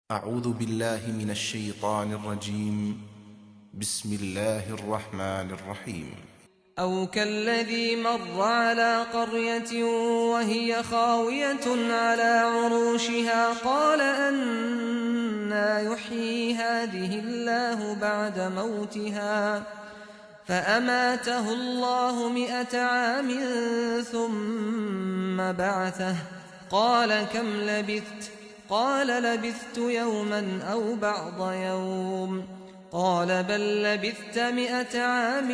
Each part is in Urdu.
أعوذ بالله من الشيطان الرجيم. بسم الله الرحمن الرحيم. أو كالذي مر على قرية وهي خاوية على عروشها قال أنى يحيي هذه الله بعد موتها فأماته الله 100 عام ثم بعثه قال كم لبثت قال لبثت يوما أو بعض يوم قال بل لبثت 100 عام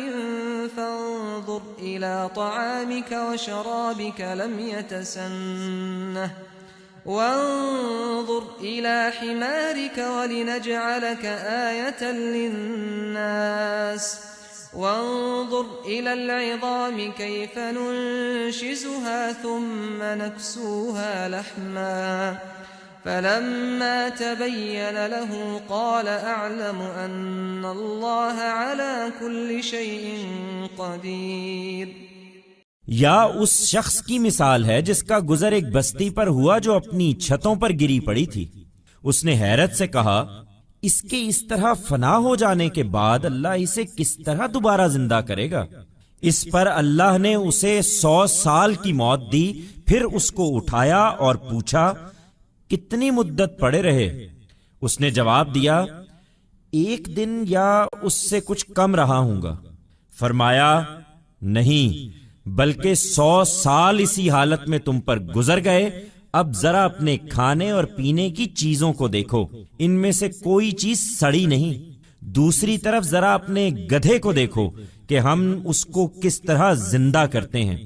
فانظر إلى طعامك وشرابك لم يتسنه وانظر إلى حمارك ولنجعلك آية للناس وانظر إلى العظام كيف ننشزها ثم نكسوها لحما فلما تبين له قال أعلم أن الله على كل شيء قدير. یا اس شخص کی مثال ہے جس کا گزر ایک بستی پر ہوا جو اپنی چھتوں پر گری پڑی تھی. اس نے حیرت سے کہا اس کے اس طرح فنا ہو جانے کے بعد اللہ اسے کس طرح دوبارہ زندہ کرے گا. اس پر اللہ نے اسے 100 سال کی موت دی. پھر اس کو اٹھایا اور پوچھا کتنی مدت پڑے رہے؟ اس نے جواب دیا 1 دن یا اس سے کچھ کم رہا ہوں گا. فرمایا نہیں بلکہ 100 سال اسی حالت میں تم پر گزر گئے. اب ذرا اپنے کھانے اور پینے کی چیزوں کو دیکھو، ان میں سے کوئی چیز سڑی نہیں. دوسری طرف ذرا اپنے گدھے کو دیکھو کہ ہم اس کو کس طرح زندہ کرتے ہیں،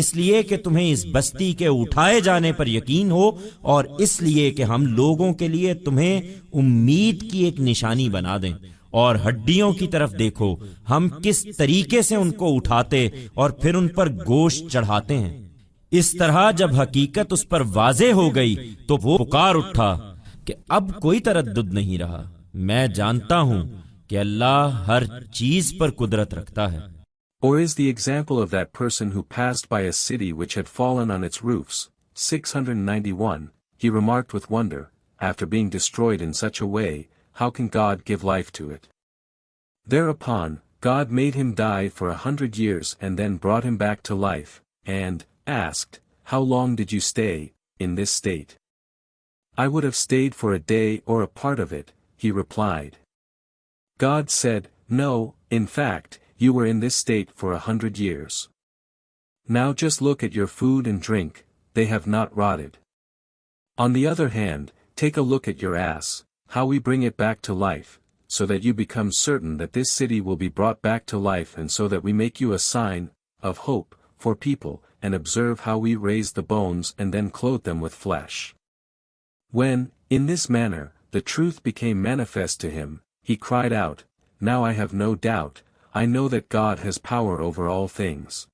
اس لیے کہ تمہیں اس بستی کے اٹھائے جانے پر یقین ہو اور اس لیے کہ ہم لوگوں کے لیے تمہیں امید کی ایک نشانی بنا دیں. اور ہڈیوں کی طرف دیکھو ہم کس طریقے سے ان کو اٹھاتے اور پھر ان پر گوشت چڑھاتے ہیں. اس طرح جب حقیقت اس پر واضح ہو گئی تو وہ پکار اٹھا کہ اب کوئی تردد نہیں رہا، میں جانتا ہوں کہ اللہ ہر چیز پر قدرت رکھتا ہے. Or is the example of that person who passed by a city which had fallen on its roofs. 691, he remarked with wonder, after being destroyed in such a way, how can God give life to it? Thereupon, God made him die for 100 years and then brought him back to life, and asked, how long did you stay in this state? I would have stayed for a day or a part of it, he replied. God said, no, in fact, you were in this state for 100 years. Now just look at your food and drink, they have not rotted. On the other hand, take a look at your ass, how we bring it back to life, so that you become certain that this city will be brought back to life, and so that we make you a sign of hope for people, and observe how we raise the bones and then clothe them with flesh. When, in this manner, the truth became manifest to him, he cried out, now I have no doubt, I know that God has power over all things.